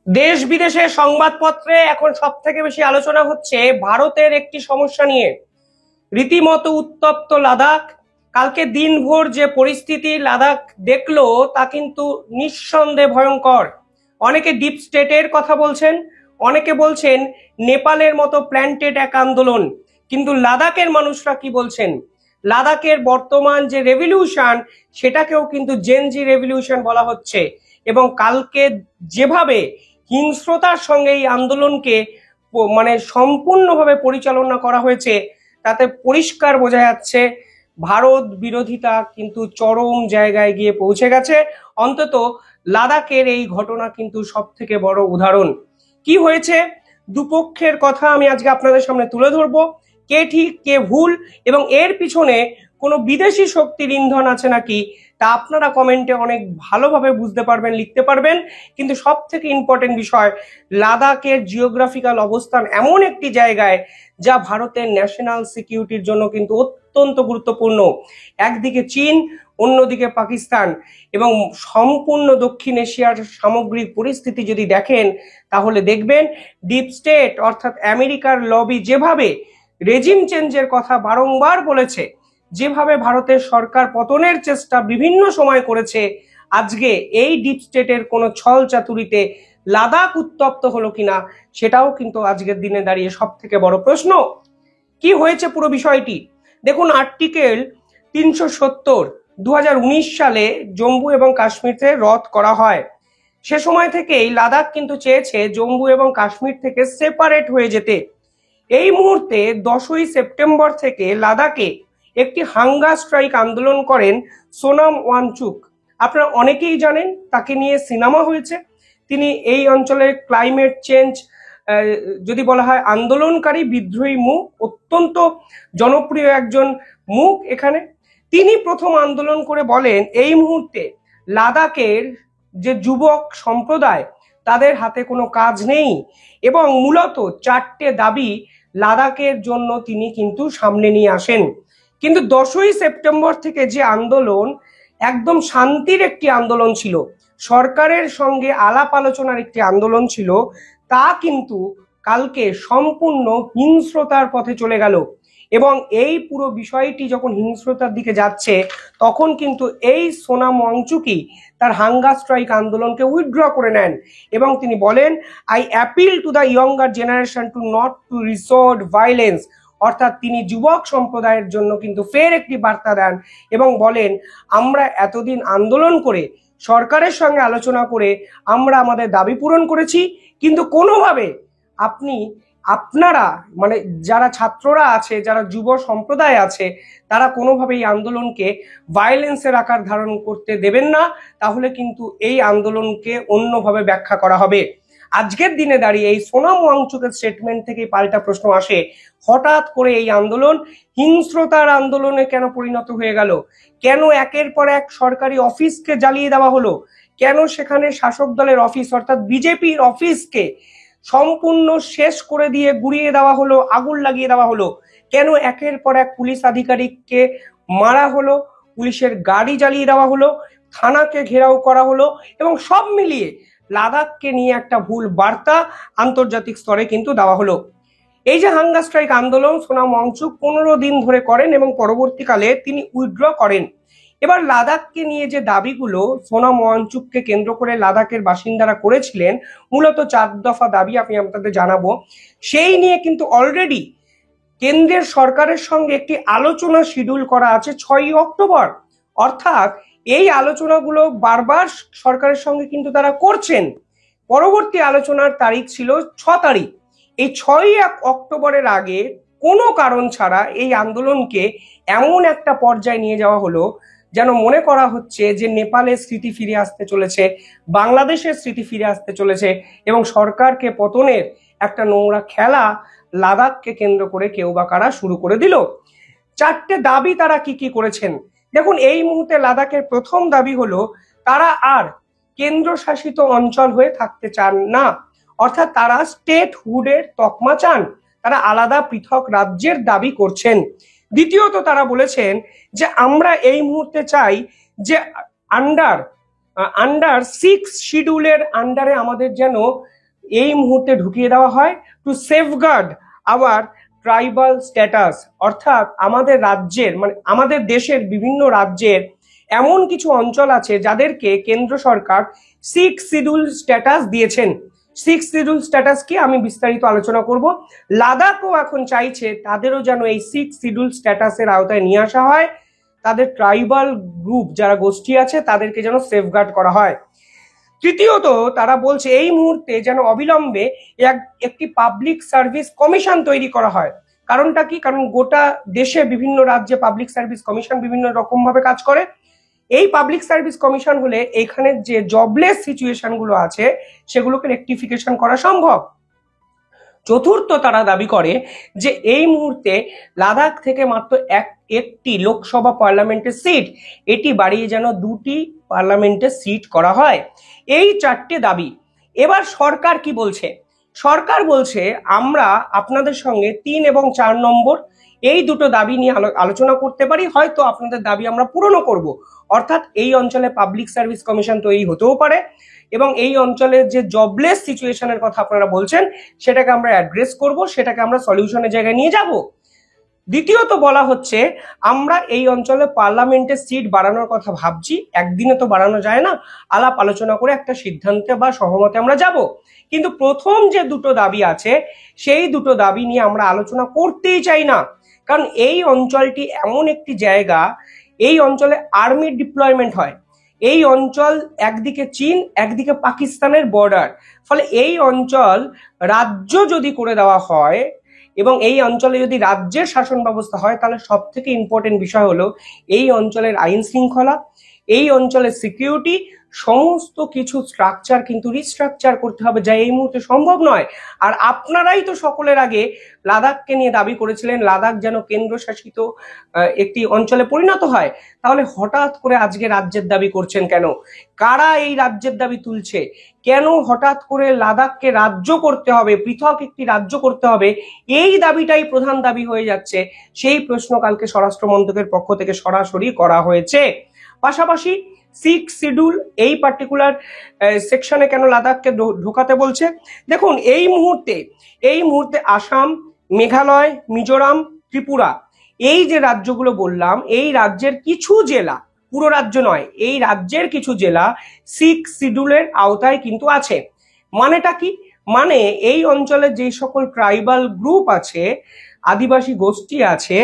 দেশ বিদেশের সংবাদপত্রে এখন সব থেকে বেশি আলোচনা হচ্ছে ভারতের একটি সমস্যা নিয়ে। রীতিমতো উত্তপ্ত লাদাখ। কালকে দিনভর যে পরিস্থিতি লাদাখ দেখলো তা কিন্তু নিঃসন্দেহে ভয়ঙ্কর। অনেকে ডিপ স্টেটের কথা বলছেন, অনেকে বলছেন নেপালের মতো প্ল্যান্টেড এক আন্দোলন। কিন্তু লাদাখের মানুষরা কি বলছেন? লাদাখের বর্তমান যে রেভলিউশন সেটাকেও কিন্তু জেনজি রেভলিউশন বলা হচ্ছে। এবং কালকে যেভাবে হিংস্রতার সঙ্গে এই আন্দোলনকে মানে সম্পূর্ণভাবে পরিচালনা করা হয়েছে তাতে পরিষ্কার বোঝা যাচ্ছে ভারত বিরোধিতা কিন্তু চরম জায়গায় গিয়ে পৌঁছে গেছে। অন্তত লাদাখের এই ঘটনা কিন্তু সব থেকে বড় উদাহরণ। কি হয়েছে দুপক্ষের কথা আমি আজকে আপনাদের সামনে তুলে ধরবো, কে ঠিক কে ভুল এবং এর পিছনে কোনো বিদেশি শক্তির ইন্ধন আছে নাকি তা আপনারা কমেন্টে অনেক ভালোভাবে বুঝতে পারবেন, লিখতে পারবেন। কিন্তু সব থেকে ইম্পর্টেন্ট বিষয়, লাদাখের জিওগ্রাফিক্যাল অবস্থান এমন একটি জায়গায় যা ভারতের ন্যাশনাল সিকিউরিটির জন্য কিন্তু অত্যন্ত গুরুত্বপূর্ণ। একদিকে চীন, অন্যদিকে পাকিস্তান এবং সম্পূর্ণ দক্ষিণ এশিয়ার সামগ্রিক পরিস্থিতি যদি দেখেন তাহলে দেখবেন ডিপ স্টেট অর্থাৎ আমেরিকার লবি যেভাবে রেজিম চেঞ্জের কথা বারংবার বলেছে, যেভাবে ভারতের সরকার পতনের চেষ্টা বিভিন্ন সময় করেছে, আজকে এই ডিপ স্টেটের কোনো ছল চাতুরিতে লাদাখ উত্তপ্ত হলো কিনা সেটাও কিন্তু আজকের দিনে দাঁড়িয়ে সব থেকে বড় প্রশ্ন। কি হয়েছে পুরো বিষয়টি দেখুন। আর্টিকেল 370 2019 সালে জম্মু এবং কাশ্মীরে রদ করা হয়। সে সময় থেকেই লাদাখ কিন্তু চেয়েছে জম্মু এবং কাশ্মীর থেকে সেপারেট হয়ে যেতে। এই মুহূর্তে 10ই সেপ্টেম্বর থেকে লাদাখে একটি হাঙ্গার স্ট্রাইক আন্দোলন করেন সোনাম ওয়াংচুক। আপনারা অনেকেই জানেন, তাকে নিয়ে সিনেমা হয়েছে। তিনি এই অঞ্চলের ক্লাইমেট চেঞ্জ যদি বলা হয় আন্দোলনকারী বিদ্রোহী মুখ, অত্যন্ত জনপ্রিয় একজন মুখ এখানে। তিনি প্রথম আন্দোলন করে বলেন এই মুহূর্তে লাদাখের যে যুবক সম্প্রদায় তাদের হাতে কোনো কাজ নেই এবং মূলত 4টে দাবি লাদাখের জন্য তিনি কিন্তু সামনে নিয়ে আসেন। কিন্তু 10ই সেপ্টেম্বর থেকে যে আন্দোলন একদম শান্তির একটি আন্দোলন ছিল, সরকারের সঙ্গে আলাপ আলোচনার একটি আন্দোলন ছিল, তা কিন্তু কালকে সম্পূর্ণ হিংস্রতার পথে চলে গেল। এবং এই পুরো বিষয়টি যখন হিংস্রতার দিকে যাচ্ছে তখন কিন্তু এই সোনাম ওয়াংচুকই তার হাঙ্গার স্ট্রাইক আন্দোলনকে উইথড্র করে নেন এবং তিনি বলেন I appeal to the younger generation to not to resort violence. অর্থাৎ তিনি যুবক সম্প্রদায়ের জন্য কিন্তু ফের একটি বার্তা দেন এবং বলেন আমরা এতদিন আন্দোলন করে সরকারের সঙ্গে আলোচনা করে আমরা আমাদের দাবি পূরণ করেছি, কিন্তু কোনোভাবে আপনারা মানে যারা ছাত্ররা আছে, যারা যুব সম্প্রদায় আছে, তারা কোনোভাবেই আন্দোলনকে ভায়োলেন্সের আকার ধারণ করতে দেবেন না, তাহলে কিন্তু এই আন্দোলনকে অন্যভাবে ব্যাখ্যা করা হবে। আজকের দিনে দাঁড়িয়ে এই সোনাম ওয়াংচুকের স্টেটমেন্ট থেকে পাল্টা প্রশ্ন আসে, হঠাৎ করে এই আন্দোলন হিংস্রতার আন্দোলনে কেন পরিণত হয়ে গেল? কেন একের পর এক সরকারি অফিসকে জ্বালিয়ে দেওয়া হলো? কেন সেখানে শাসক দলের অফিস অর্থাৎ বিজেপির অফিসকে সম্পূর্ণ শেষ করে দিয়ে গুড়িয়ে দেওয়া হলো, আগুন লাগিয়ে দেওয়া হলো? কেন একের পর এক পুলিশ আধিকারিককে মারা হলো, পুলিশের গাড়ি জ্বালিয়ে দেওয়া হলো, থানাকে ঘেরাও করা হলো এবং সব মিলিয়ে লাদাখকে নিয়ে একটা ভুল বার্তা আন্তর্জাতিক স্তরে কিন্তু দেওয়া হলো। এই যে হাঙ্গার স্ট্রাইক আন্দোলন সোনাম ওয়াংচুক 15 দিন ধরে করেন এবং পরবর্তীকালে তিনি উইথড্র করেন। এবার লাদাখকে নিয়ে যে দাবিগুলো সোনাম ওয়াংচুককে কেন্দ্র করে লাদাখের বাসিন্দারা করেছিলেন, মূলত 4 দফা দাবি আমি আপনাদের জানাবো। সেই নিয়ে কিন্তু অলরেডি কেন্দ্রের সরকারের সঙ্গে একটি আলোচনা শিডিউল করা আছে 6ই অক্টোবর। অর্থাৎ এই আলোচনাগুলো বারবার সরকারের সঙ্গে কিন্তু তারা করছেন। পরবর্তী আলোচনার তারিখ ছিল 6 তারিখ। এই 6ই অক্টোবরের আগে কোনো কারণ ছাড়া এই আন্দোলনকে এমন একটা পর্যায়ে নিয়ে যাওয়া হলো যেন মনে করা হচ্ছে যে নেপালের স্মৃতি ফিরে আসতে চলেছে, বাংলাদেশের স্মৃতি ফিরে আসতে চলেছে এবং সরকারকে পতনের একটা নোংরা খেলা লাদাখকে কেন্দ্র করে কেউ বা কারা শুরু করে দিল। 4টে দাবি তারা কি কি করেছেন দেখুন। এই মুহূর্তে লাদাখের প্রথম দাবি হলো তারা আর কেন্দ্রশাসিত অঞ্চল হয়ে থাকতে চান না, অর্থাৎ তারা স্টেট হুডের তকমা চান, তারা আলাদা পৃথক রাজ্যের দাবি করছেন। দ্বিতীয়ত তারা বলেছেন যে আমরা এই মুহূর্তে চাই যে আন্ডার আন্ডার 6 শিডিউলের আন্ডারে আমাদের যেন এই মুহূর্তে ঢুকিয়ে দেওয়া হয় to safeguard our tribal status. অর্থাৎ আমাদের রাজ্যের মানে আমাদের দেশের বিভিন্ন রাজ্যের এমন কিছু অঞ্চল আছে যাদেরকে কেন্দ্র সরকার 6 শিডিউল স্ট্যাটাস দিয়েছেন। 6 শিডিউল স্ট্যাটাস কি আমি বিস্তারিত আলোচনা করব। লাদাখও এখন চাইছে তাদেরও যেন এই 6 শিডিউল স্ট্যাটাসের আওতায় নিয়ে আসা হয়, তাদের ট্রাইবাল গ্রুপ যারা গোষ্ঠী আছে তাদেরকে যেন সেফগার্ড করা হয়। তৃতীয়ত তারা বলছে এই মুহূর্তে যেন অবিলম্বে একটি পাবলিক সার্ভিস কমিশন তৈরি করা হয়। কারণটা কি? কারণ গোটা দেশে বিভিন্ন রাজ্যে পাবলিক সার্ভিস কমিশন বিভিন্ন রকম ভাবে কাজ করে। এই পাবলিক সার্ভিস কমিশন হলে এখানে যে জবলেস সিচুয়েশন গুলো আছে সেগুলোকে রেকটিফিকেশন করা সম্ভব। চতুর্থ তারা দাবি করে যে এই মুহূর্তে লাদাখ থেকে মাত্র একটি লোকসভা পার্লামেন্টের সিট এটি বাড়িয়ে যেন 2টি পার্লামেন্টের সিট করা হয়। এই 4টে দাবি। এবার সরকার কি বলছে? সরকার বলছে আমরা আপনাদের সঙ্গে 3 এবং 4 নম্বর এই দুটো দাবি নিয়ে আলোচনা করতে পারি, হয়তো আপনাদের দাবি আমরা পূরণও করব। অর্থাৎ এই অঞ্চলে পাবলিক সার্ভিস কমিশন তৈরি হতেও পারে এবং এই অঞ্চলের যে জবলেস সিচুয়েশনের কথা আপনারা বলছেন সেটাকে আমরা অ্যাড্রেস করব, সেটাকে আমরা সলিউশনের জায়গায় নিয়ে যাব। দ্বিতীয়ত বলা হচ্ছে আমরা এই অঞ্চলে পার্লামেন্টের সিট বাড়ানোর কথা ভাবছি, একদিনে তো বাড়ানো যায় না, আলাপ আলোচনা করে একটা সিদ্ধান্তে বা সহমতে আমরা যাব। কিন্তু প্রথম যে দুটো দাবি আছে সেই দুটো দাবি নিয়ে আমরা আলোচনা করতেই চাই না, কারণ এই অঞ্চলটি এমন একটি জায়গা, এই অঞ্চলে আর্মি ডিপ্লয়মেন্ট হয়। এই অঞ্চল একদিকে চীন একদিকে পাকিস্তানের বর্ডার, ফলে এই অঞ্চল রাজ্য যদি করে দেওয়া হয় এবং এই অঞ্চলে যদি রাজ্যের শাসন ব্যবস্থা হয় তাহলে সব থেকে ইম্পর্টেন্ট বিষয় হলো এই অঞ্চলের আইন শৃঙ্খলা, এই অঞ্চলের সিকিউরিটি, সমস্ত কিছু স্ট্রাকচার কিন্তু রিস্ট্রাকচার করতে হবে, যা এই মুহূর্তে সম্ভব নয়। আর আপনারাই তো সকলের আগে লাদাখকে নিয়ে দাবি করেছিলেন লাদাখ যেন কেন্দ্রশাসিত একটি অঞ্চলে পরিণত হয়। তাহলে হঠাৎ করে আজকে রাজ্যের দাবি করছেন কেন? কারা এই রাজ্যের দাবি তুলছে? কেন হঠাৎ করে লাদাখকে রাজ্য করতে হবে, পৃথক একটি রাজ্য করতে হবে, এই দাবিটাই প্রধান দাবি হয়ে যাচ্ছে? সেই প্রশ্ন কালকে স্বরাষ্ট্র মন্ত্রকের পক্ষ থেকে সরাসরি করা হয়েছে। পাশাপাশি 6 শিডিউল এই পার্টিকুলার সেকশনে কেন লাদাখকে ঢোকাতে বলছে? দেখুন এই মুহূর্তে আসাম, মেঘালয়, মিজোরাম, ত্রিপুরা এই যে রাজ্যগুলো বললাম, এই রাজ্যের কিছু জেলা, পুরো রাজ্য নয়, এই রাজ্যের কিছু জেলা 6 শিডিউলের আওতায় কিন্তু আছে। মানেটা কি? মানে এই অঞ্চলে যে সকল ট্রাইবাল গ্রুপ আছে, আদিবাসী গোষ্ঠী আছে,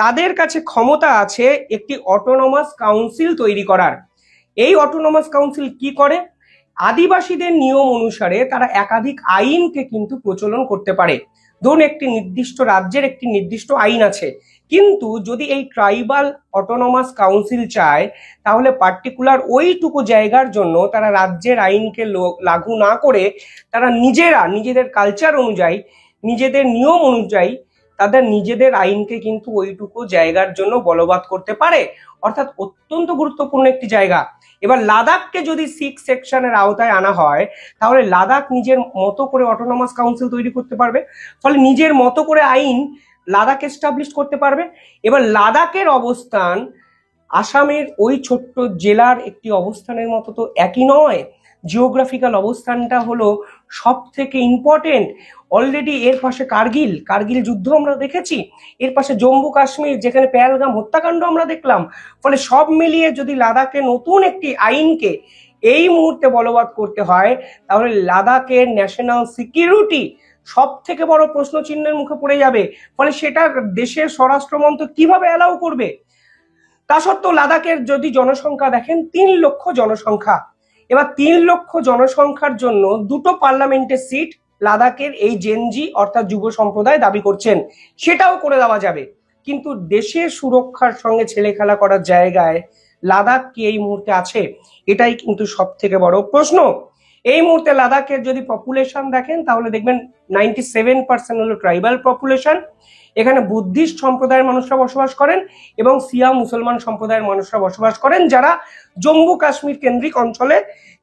তাদের কাছে ক্ষমতা আছে একটি অটোনমাস কাউন্সিল তৈরি করার। এই অটোনমাস কাউন্সিল কি করে? আদিবাসীদের নিয়ম অনুসারে তারা একাধিক আইনকে কিন্তু প্রচলন করতে পারে। ধরুন একটি নির্দিষ্ট রাজ্যের একটি নির্দিষ্ট আইন আছে, কিন্তু যদি এই ট্রাইবাল অটোনমাস কাউন্সিল চায় তাহলে পার্টিকুলার ওইটুকু জায়গার জন্য তারা রাজ্যের আইনকে লাগু না করে তারা নিজেদের কালচার অনুযায়ী, নিজেদের নিয়ম অনুযায়ী তাদের নিজেদের আইনকে কিন্তু ওইটুকু জায়গার জন্য বলবৎ করতে পারে। অর্থাৎ অত্যন্ত গুরুত্বপূর্ণ একটি জায়গা। এবার লাদাখকে যদি 6 সেকশনের আওতায় আনা হয় তাহলে লাদাখ নিজের মতো করে অটোনমাস কাউন্সিল তৈরি করতে পারবে, ফলে নিজের মতো করে আইন লাদাখ এস্টাবলিশ করতে পারবে। এবার লাদাখের অবস্থান আসামের ওই ছোট্ট জেলার একটি অবস্থানের মতো তো একই নয়। জিওগ্রাফিক্যাল অবস্থানটা হলো সব থেকে ইম্পর্টেন্ট। অলরেডি এর পাশে কার্গিল যুদ্ধ আমরা দেখেছি, এর পাশে জম্মু কাশ্মীর যেখানে পেহেলগাম হত্যাকাণ্ড আমরা দেখলাম। ফলে সব মিলিয়ে যদি লাদাখে নতুন একটি আইনকে এই মুহূর্তে বলবৎ করতে হয় তাহলে লাদাখের ন্যাশনাল সিকিউরিটি সব থেকে বড় প্রশ্ন চিহ্নের মুখে পড়ে যাবে। ফলে সেটা দেশের স্বরাষ্ট্রমন্ত্রক কিভাবে অ্যালাউ করবে? তা সত্ত্বেও লাদাখের যদি জনসংখ্যা দেখেন 3 লক্ষ জনসংখ্যা। এবার 3 লক্ষ জনসংখ্যার জন্য 2টো পার্লামেন্টের সিট লাদাখের এই জেনজি অর্থাৎ যুব সম্প্রদায় দাবি করছেন, সেটাও করে দেওয়া যাবে। কিন্তু দেশের সুরক্ষার সঙ্গে ছেলে খেলা করার জায়গায় লাদাখ কি এই মুহূর্তে আছে? এটাই কিন্তু সব থেকে বড় প্রশ্ন। এই মুহূর্তে লাদাখের যদি পপুলেশন দেখেন তাহলে দেখবেন 97% হলো ট্রাইবাল পপুলেশন। এখানে বুদ্ধিস্ট সম্প্রদায়ের মানুষরা বসবাস করেন এবং সিয়া মুসলমান সম্প্রদায়ের মানুষরা বসবাস করেন, যারা জম্মু কাশ্মীর কেন্দ্রিক অঞ্চলে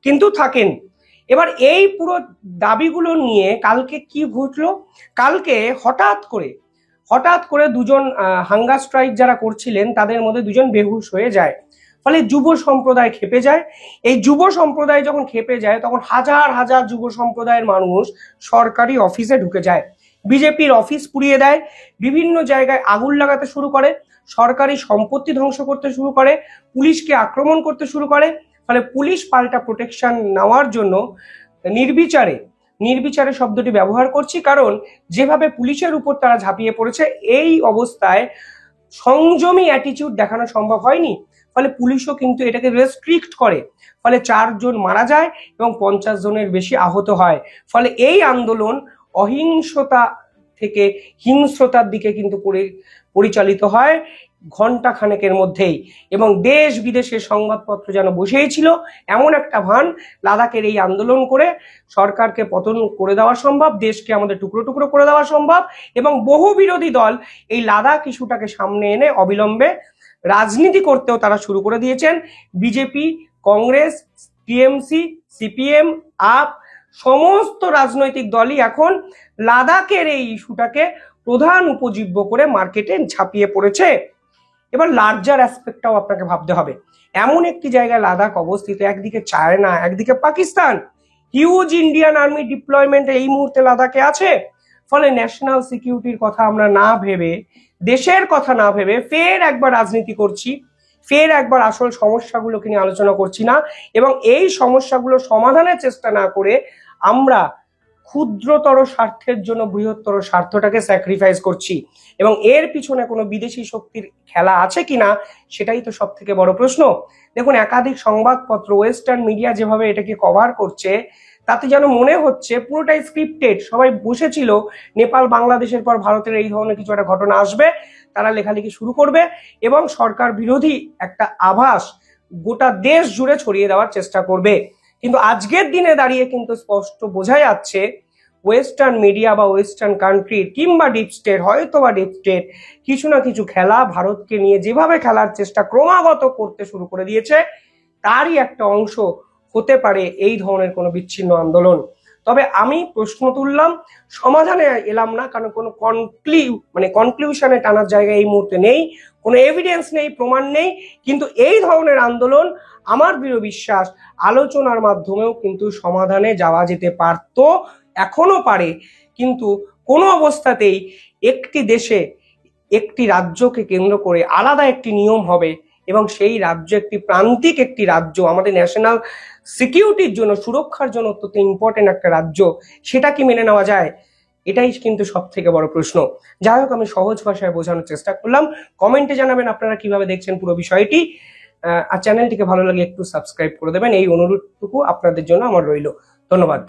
কিন্তু থাকেন। এবার এই পুরো দাবিগুলো নিয়ে কালকে কি ঘটলো? কালকে হঠাৎ করে দুজন হাঙ্গার স্ট্রাইক যারা করছিলেন তাদের মধ্যে দুজন বেহুশ হয়ে যায়। ফলে যুব সম্প্রদায় খেপে যায়। এই যুব সম্প্রদায় যখন খেপে যায় তখন হাজার হাজার যুব সম্প্রদায়ের মানুষ সরকারি অফিসে ঢুকে যায়, বিজেপির অফিস পুড়িয়ে দেয়, বিভিন্ন জায়গায় আগুন লাগাতে শুরু করে, সরকারি সম্পত্তি ধ্বংস করতে শুরু করে, পুলিশকে আক্রমণ করতে শুরু করে। ফলে পুলিশ পাল্টা প্রোটেকশন নেওয়ার জন্য নির্বিচারে নির্বিচারে শব্দটি ব্যবহার করছি, কারণ যেভাবে পুলিশের উপর তারা ঝাঁপিয়ে পড়েছে এই অবস্থায় সংযমী অ্যাটিটিউড দেখানো সম্ভব হয়নি। ফলে পুলিশও কিন্তু এটাকে রেস্ট্রিক্ট করে, ফলে 4 জন মারা যায় এবং 50 জনের বেশি আহত হয়। ফলে এই আন্দোলন অহিংসতা থেকে হিংস্রতার দিকে কিন্তু পরিচালিত হয় ঘন্টা খানেকের মধ্যেই, এবং দেশ বিদেশের সংবাদপত্র যেন বসেই ছিল এমন একটা ভান। লাদাখের এই আন্দোলন করে সরকারকে পতন করে দেওয়া সম্ভব, দেশকে আমাদের টুকরো টুকরো করে দেওয়া সম্ভব, এবং বহু বিরোধী দল এই লাদাখ ইস্যুটাকে সামনে এনে অবিলম্বে রাজনীতি করতেও তারা শুরু করে দিয়েছেন। BJP, Congress, TMC, CPM, up সমস্ত রাজনৈতিক দলই এখন লাদাখের এই ইস্যুটাকে প্রধান উপজীব্য করে মার্কেটে ঝাঁপিয়ে পড়েছে। এবার লার্জার অ্যাসপেক্টটাও আপনাকে ভাবতে হবে। এমন একটি জায়গায় লাদাখ অবস্থিত, একদিকে চায়না, একদিকে Pakistan, huge Indian army deployment এই মুহূর্তে লাদাখে আছে। ফলে ন্যাশনাল সিকিউরিটির কথা আমরা না ভেবে, দেশের কথা না ভেবে ফের একবার রাজনীতি করছি, ফের একবার আসল সমস্যাগুলোকে নিয়ে আলোচনা করছি না, এবং এই সমস্যাগুলো সমাধানের চেষ্টা না করে আমরা ক্ষুদ্রতর স্বার্থের জন্য বৃহত্তর স্বার্থটাকে স্যাক্রিফাইস করছি। এবং এর পিছনে কোনো বিদেশি শক্তির খেলা আছে কিনা সেটাই তো সব থেকে বড় প্রশ্ন। দেখুন, একাধিক সংবাদপত্র, ওয়েস্টার্ন মিডিয়া যেভাবে এটাকে কভার করছে তাতে যেন মনে হচ্ছে পুরোটাই স্ক্রিপ্টেড। সবাই বসেছিল নেপাল বাংলাদেশের পর ভারতের এই ধরনের কিছু একটা ঘটনা আসবে, তারা লেখালেখি শুরু করবে এবং সরকার বিরোধী একটা আভাস গোটা দেশ জুড়ে ছড়িয়ে দেওয়ার চেষ্টা করবে। কিন্তু আজকের দিনে দাঁড়িয়ে কিন্তু স্পষ্ট বোঝা যাচ্ছে ওয়েস্টার্ন মিডিয়া বা ওয়েস্টার্ন কান্ট্রির কিংবা ডিপ স্টেট, হয়তো বা ডিপ স্টেট কিছু না কিছু খেলা ভারতকে নিয়ে যেভাবে খেলার চেষ্টা ক্রমাগত করতে শুরু করে দিয়েছে, তারই একটা অংশ হতে পারে এই ধরনের কোনো বিচ্ছিন্ন আন্দোলন। তবে আমি প্রশ্ন তুললাম, সমাধানে এলাম না, কারণ কোনো কনক্লিউশনে টানার জায়গা এই মুহূর্তে নেই, কোনো এভিডেন্স নেই, প্রমাণ নেই। কিন্তু এই ধরনের আন্দোলন আমার দৃঢ় বিশ্বাস আলোচনার মাধ্যমেও কিন্তু সমাধানে যাওয়া যেতে পারত, এখনো পারে। কিন্তু কোনো অবস্থাতেই একটি দেশে একটি রাজ্যকে কেন্দ্র করে আলাদা একটি নিয়ম হবে এবং সেই রাজ্য একটি প্রান্তিক একটি রাজ্য, আমাদের ন্যাশনাল সিকিউরিটির জন্য, সুরক্ষার জন্য অত্যন্ত ইম্পর্টেন্ট একটা রাজ্য, সেটা কি মেনে নেওয়া যায়? এটাই কিন্তু সব থেকে বড় প্রশ্ন। যাই হোক, আমি সহজ ভাষায় বোঝানোর চেষ্টা করলাম। কমেন্টে জানাবেন আপনারা কিভাবে দেখছেন পুরো বিষয়টি। আর চ্যানেলটিকে ভালো লাগে একটু সাবস্ক্রাইব করে দেবেন, এই অনুরোধটুকু আপনাদের জন্য আমার রইল। ধন্যবাদ।